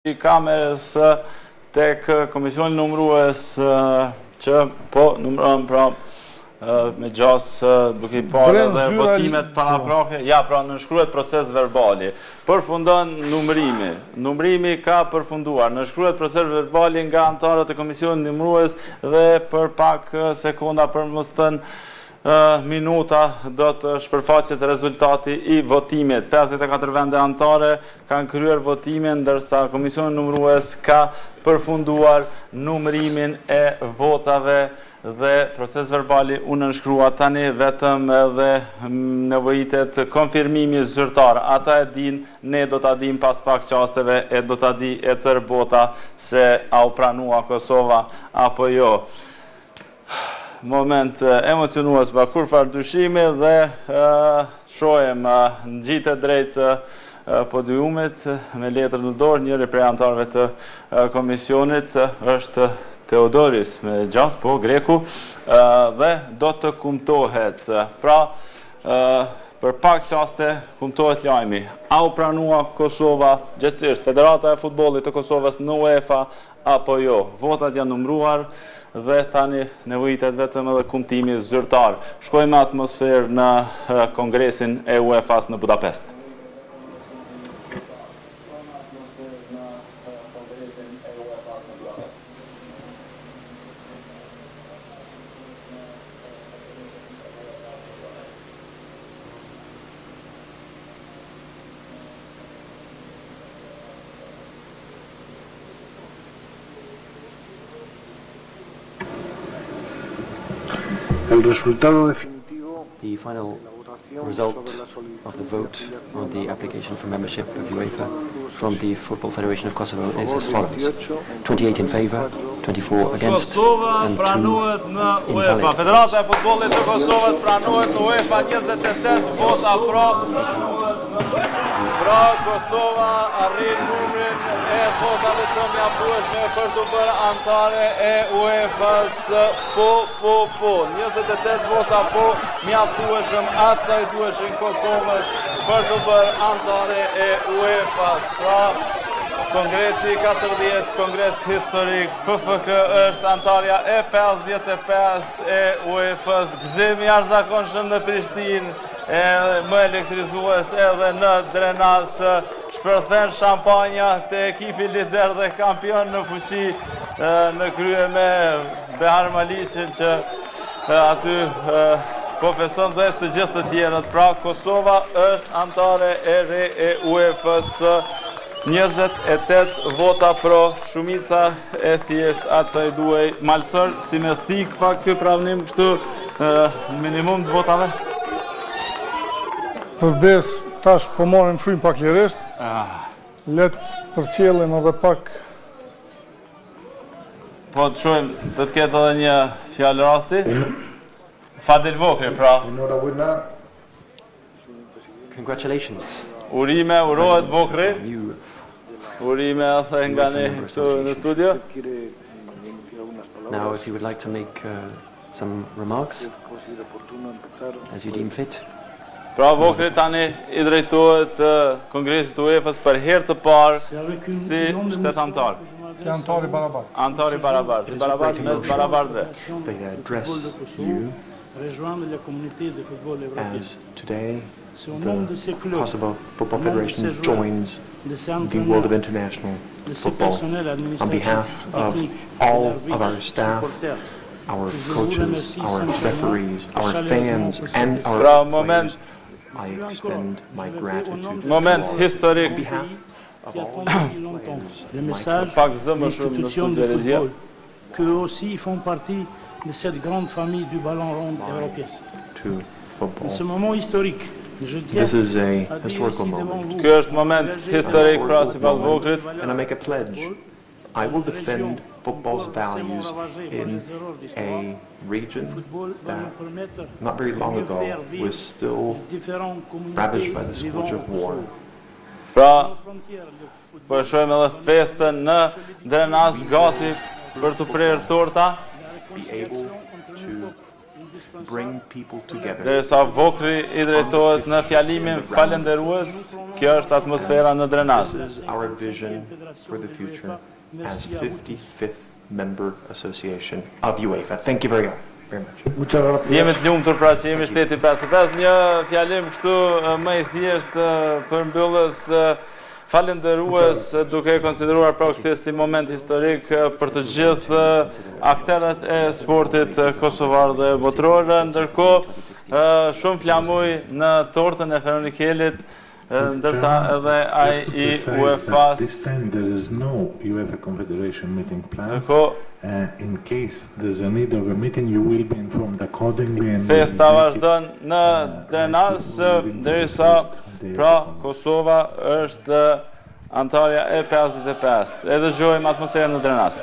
kamerës tek komisioni numërues që po numëron pra me gjasë duke I parë dhe votimet paraprake, ja pra nënshkruhet proces verbali. Përfundon numërimi. Numërimi ka përfunduar. Nënshkruhet proces verbali nga anëtarët e komisionit numërues dhe për pak sekonda për mos thënë minuta do të shpërfaqet rezultati I votimit. 54 vende anëtare kanë kryer votimin, ndërsa komisioni numërues ka përfunduar numërimin e votave dhe proces verbali u nënshkrua tani vetëm edhe nevojitet konfirmimi zyrtar. Ata e din, ne do ta dim pas pak qasteve e do ta di e tërë bota se a u pranua Kosova apo jo. Moment emocionues pa kur farë dyshimi dhe shohem në gjitë drejt podiumit me letër në dorë njëri prej anëtarëve të komisionit është Teodoris me gjas, po Greku dhe do të kumtohet. Pra, për pak qaste kumtohet lajmi. A u pranua Kosova gjithësisht Federata e Futbollit të Kosovës në UEFA apo jo? Votat janë numëruar dhe tani nevojitet vetëm edhe kumtimi zyrtar. Shkojmë atmosferë në Kongresin e UEFA-s në Budapest. El resultado definitivo, the final result of the vote on the application for membership of UEFA from the Football Federation of Kosovo is as follows. 28 in favor, 24 against, and 2 invalid. Federata e Futbollit të Kosovës pranohet në UEFA 28 vota pra Kosova arrin numrin e votave të mjaftueshme për të bërë anëtare e UEFA-s. Po. 28 vota po mjaftueshëm atësaj duheshin Kosovës për të bërë anëtare e UEFA-s. Pra, Kongresi 40, kongres historik, FFK është antarja e 55 e UEFA-s. Gëzim jashtëzakonshëm në Prishtinë, më elektrizues edhe në Drenas, shpërthen shampanja të ekipi lider dhe kampion në fuqi në krye me Behar Malisin që aty po feston dhe të gjithë të tjerët. Pra Kosova është antare e re e UEFA-s. 28 vota pro, shumica e thjesht atësaj duhej. Malsër, si me thik pak ky pravnim kështu minimum të votave? Përbes, tash po marrim frymë pak lirisht, let përcjellin edhe pak. Po të shojmë, të ketë edhe një fjalë rasti. Fadil Vokri, pra. Congratulations. Urime, urohet Vokri. Urime edhe nga ne këtu në studio. Now, if you would like to make some remarks, as you deem fit. Pra Vokri tani I drejtohet Kongresit UEFA-s për herë të parë si shtetantar. Si antari barabart. Antari barabart, barabart mes barabartëve. they address you as today the Kosovo Football Federation joins the world of international football. On behalf of all of our staff, our coaches, our referees, our fans, and our players, I extend my gratitude Moment historik. on behalf of all des messages Pak zë më shumë në institutions studio de regjia. football qui aussi font partie de cette grande famille du ballon rond européen. to En football. ce moment historique, je tiens This is a à dire historical ici devant moment, vous, Ky është moment historik pra sipas Vokrit. and I make a pledge. I will defend football's values in a region that not very long ago was still ravaged by the scourge of war. Pra, po e shohim edhe festën në Drenas gati për të prerë torta. Be able to bring people together. Derisa Vokri I drejtohet në fjalimin falenderues, kjo është atmosfera në Drenas. This is our vision for the future as 55th member association of UEFA. Thank you very much. Jemi të lumtur pra që jemi shteti 55. Një fjalim kështu më I thjesht për mbyllës falenderues duke konsideruar pra këtë si moment historik për të gjithë aktorët e sportit kosovar dhe botror, ndërkohë shumë flamuj në tortën e Feronikelit, ndërta edhe ai I UEFA-s. This time there is no UEFA Confederation meeting plan. In case there's a need of a meeting, you will be informed accordingly. Festa vazhdon në Drenas, derisa pra Kosova është antarja e 55. E dëgjojmë atmosferën në Drenas.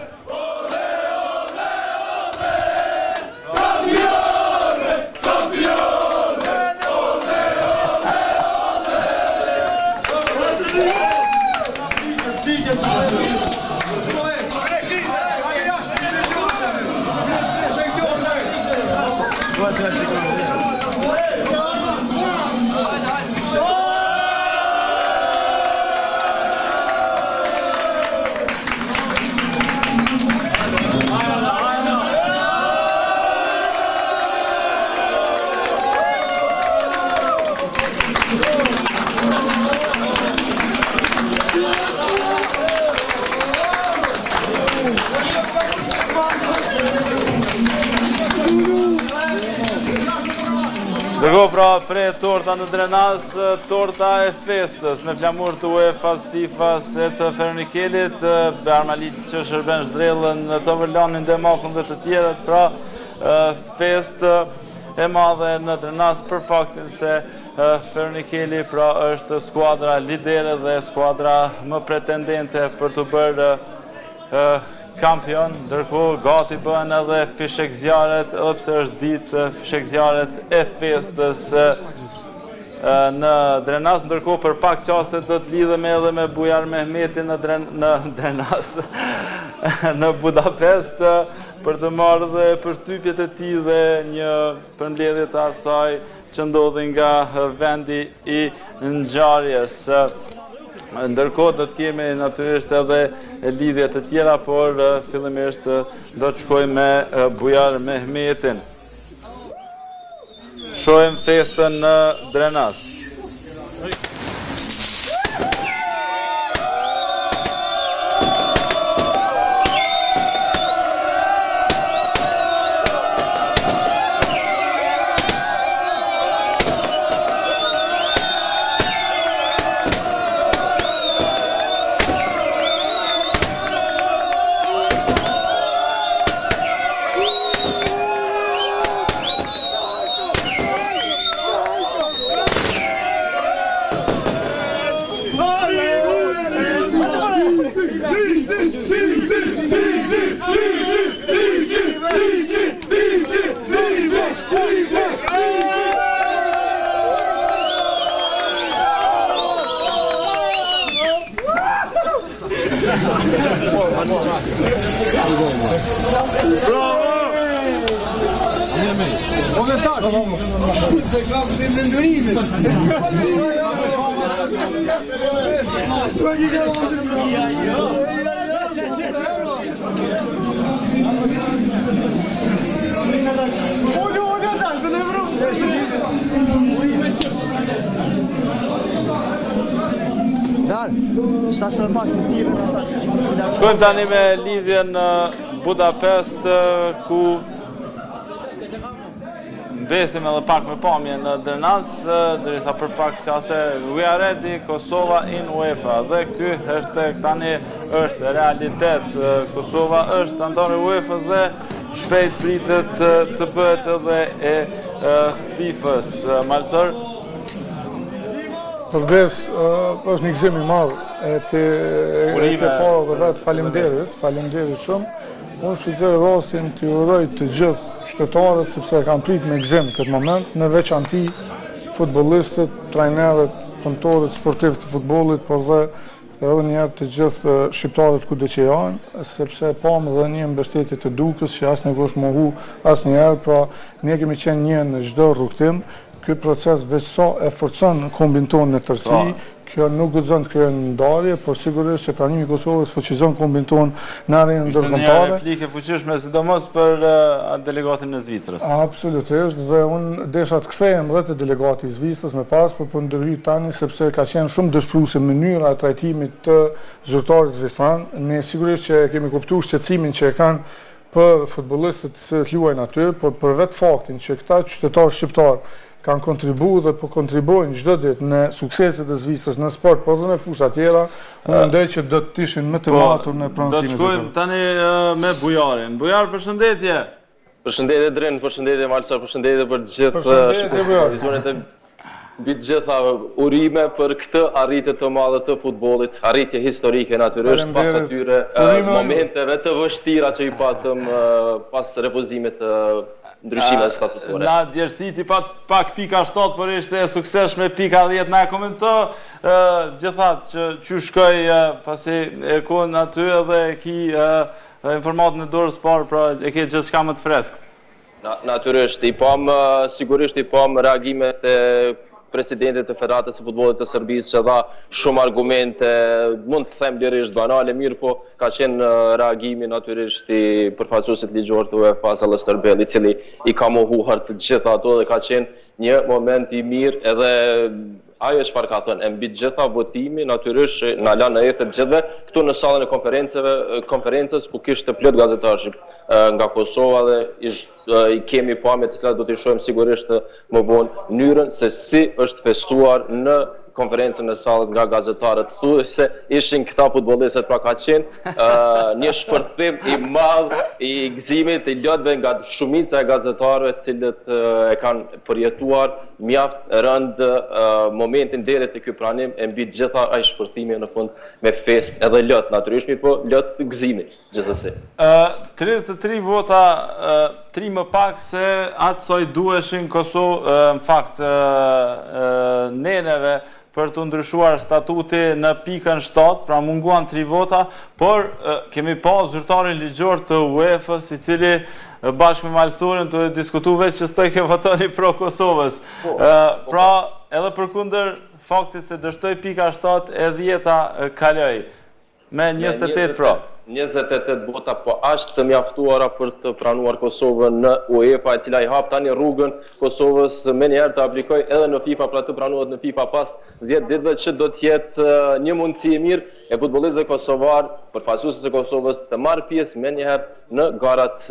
Dërgo pra pre torta në Drenas, torta e festës me flamur të UEFA-s, FIFA-s e të Feronikelit, Armaliqi që shërben Zhdrellën, të Overlanin dhe Makun dhe të tjerët, pra festë e madhe në Drenas për faktin se Feronikeli pra është skuadra lidere dhe skuadra më pretendente për të bërë kampion, ndërkohë gati bën edhe fishekzjarët, edhe pse është ditë fishekzjarët e festës në Drenas, ndërkohë për pak qaste do të lidhemi edhe me Bujar Mehmetin në Drenas, në Budapest, për të marrë dhe përshtypjet e tij dhe një përmbledhje të asaj që ndodhi nga vendi I ngjarjes. Ndërkohë do të kemi natyrisht edhe lidhje të tjera, por fillimisht do të shkojmë me Bujar Mehmetin. Shohim festën në Drenas. Shkojmë tani me lidhjen në Budapest, ku besim edhe pak me pamje në Drenas, derisa për pak qaste we are ready, Kosova in UEFA, dhe ky hashtag tani është realitet. Kosova është antar e UEFA-s dhe shpejt pritet të bëhet edhe e FIFA-s. Malsor? Përdes është një gëzim I madh e ke para dhe vetë faleminderit shumë. Unë shqyqoj rastin të uroj të gjithë qytetarët sepse kanë prit me gëzim këtë moment, në veçanti futbollistët, trajnerët, punëtorët sportiv të futbollit, por dhe edhe njerë të gjithë shqiptarët ku dhe që janë, sepse pamë dhe një mbështetje të Dukës që asë nuk është mohu asë njerë, pra ne kemi qenë një në çdo rrugtim. Ky proces veç sa e forcon kombin tonë në tërësi, kjo nuk guxon të krijojë ndarje, por sigurisht që pranimi i Kosovës fuqizon kombin tonë në arenën ndërkombëtare. Ishte një replikë fuqishme sidomos për delegatin e Zvicrës. Absolutisht, dhe unë desha të kthehem edhe te delegati i Zvicrës më pas, por po ndërhyj tani sepse ka qenë shumë dëshpëruese mënyra e trajtimit të zyrtarit zvicran. Ne sigurisht që kemi kuptuar shqetësimin që e kanë për futbollistët që luajnë aty, por për vetë faktin që këta qytetarë shqiptarë kanë kontribuar dhe po kontribuojnë çdo ditë në sukseset e Zvicrës në sport, por edhe në fusha tjera, unë mendoj që do të ishin më të matur në prancimin. Do të shkojmë tani me Bujarin. Bujar, përshëndetje. Përshëndetje Dren, përshëndetje Malsa, përshëndetje për të gjithë shqiptarët e mbi të gjitha urime për këtë arritje të madhe të futbollit, arritje historike natyrisht pas atyre momenteve të vështira që i patëm pas refuzimit të ndryshimeve statutore. Na djersiti pak pika 7, por ishte suksesshme pika 10. Na komento gjithatë që çu shkoj pasi e kon aty edhe e ki informatën e dorës parë, pra e ke gjithçka më të freskët. Natyrisht sigurisht i pam reagimet e presidentit të Federatës së Futbollit të Serbisë që dha shumë argumente, mund të them lirisht banale, mirë po ka qenë reagimi natyrisht i përfaqësuesit ligjor të UEFA Sallester Belli, i cili i ka mohuar të gjitha ato dhe ka qenë një moment i mirë edhe ajo çfarë ka thënë, mbi të gjitha votimi natyrisht na lanë në ether të gjithëve këtu në sallën e konferencës ku kishte plot gazetarë nga Kosova dhe i kemi pamje të cilat do t'i shohim sigurisht më vonë mënyrën se si është festuar në konferencën e sallës nga gazetarët. Thuajse ishin këta futbollistët, pra ka qenë një shpërthim i madh i gëzimit, i lotëve nga shumica e gazetarëve të cilët e kanë përjetuar mjaft rënd momentin deri te ky pranim e mbi të gjitha ai shpërthimi në fund me festë edhe lot natyrisht, po lot gëzimi gjithsesi. 33 vota, 3 më pak se atë sa i duheshin Kosovë, në fakt neneve për të ndryshuar statuti në pikën 7, pra munguan 3 vota, por kemi pa zyrtarin ligjor të UEFA-s, i cili bashkë me Malsorin të diskutu veç që s'toj ke votoni pro Kosovës. Pra edhe përkundër faktit se dështoj pika 7 e 10 kaloj me 28 pro. 28 vota, po ashtë të mjaftuara për të pranuar Kosovën në UEFA, e cila i hap tani rrugën Kosovës me njerë të aplikoj edhe në FIFA, pra të pranuar në FIFA pas 10 ditëve, që do të jetë një mundësi e mirë e futbollistëve kosovar, përfaqësuesve të Kosovës, të marrë pjesë me njëherë në garat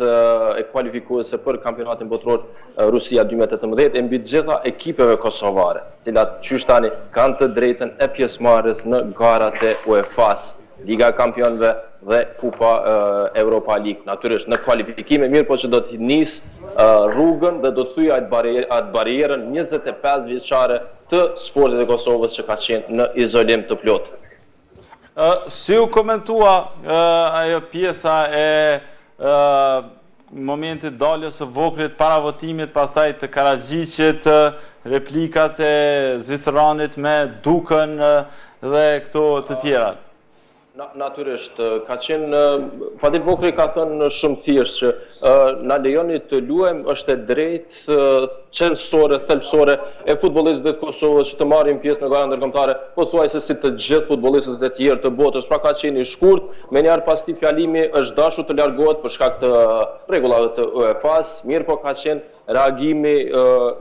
e kualifikuese për kampionatin botror Rusia 2018, e mbi të gjitha ekipeve kosovare, cilat qysh tani kanë të drejtën e pjesëmarrjes në garat e UEFA-s, Liga e Kampionëve dhe Kupa Europa League. Natyrisht në kualifikime mirë, po që do të nisë rrugën dhe do të thyej atë barierën 25 vjeçare të sportit e Kosovës që ka qenë në izolim të plotë. Si u komentua ajo pjesa e momentit daljes së Vokrit para votimit, pastaj të Karadziqit, replikat e Zvicranit me Dukën dhe këto të tjera? Natyrisht, ka qenë, Fadil Vokri ka thënë shumë thjesht që na lejoni të luajmë, është e drejtë qelësore, thelbësore e futbollistëve të Kosovës që të marrin pjesë në gara ndërkombëtare, po thuajse si të gjithë futbollistët e tjerë të botës. Pra ka qenë i shkurt, me njëherë pas këtij fjalimi është dashur të largohet për shkak të rregullave të UEFA-s, mirë po ka qenë reagimi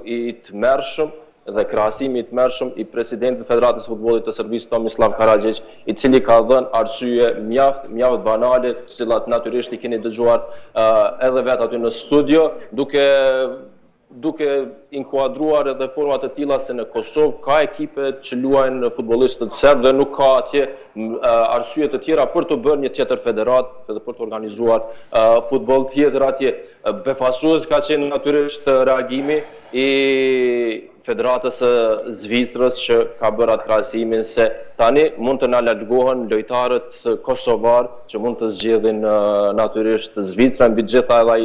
i tmerrshëm dhe krahasimi i tmerrshëm i presidentit të Federatës së Futbollit të Serbisë Tomislav Karadzic, i cili ka dhënë arsye mjaft banale, të cilat natyrisht i keni dëgjuar edhe vetë aty në studio, duke inkuadruar edhe forma të tilla se në Kosovë ka ekipe që luajnë futbollistët serb dhe nuk ka atje arsye të tjera për të bërë një tjetër federat dhe për të organizuar futboll tjetër atje. Befasues ka qenë natyrisht reagimi i Federatës së Zvicrës që ka bërë atë krahasimin se tani mund të na largohen lojtarët kosovar që mund të zgjedhin natyrisht Zvicra mbi gjitha edhe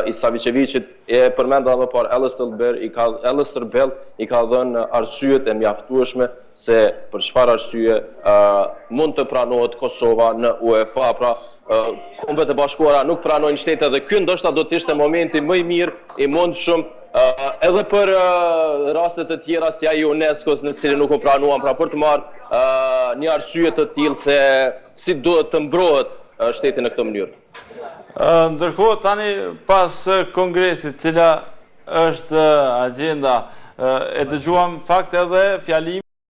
i Savicevićit e përmenda edhe par Alistair Bell i ka dhënë arsyet e mjaftueshme se për çfarë arsye mund të pranohet Kosova në UEFA, pra Kombet e Bashkuara nuk pranojnë shtetet dhe ky ndoshta do të ishte momenti më i mirë i mundshëm edhe për rastet të tjera si ai UNESCO-s në cilin nuk u pranuan, pra për të marrë një arsye të tillë se si duhet të mbrohet shteti në këtë mënyrë. Ndërkohë tani pas kongresit, cila është agenda, e dëgjuam fakt edhe fjalim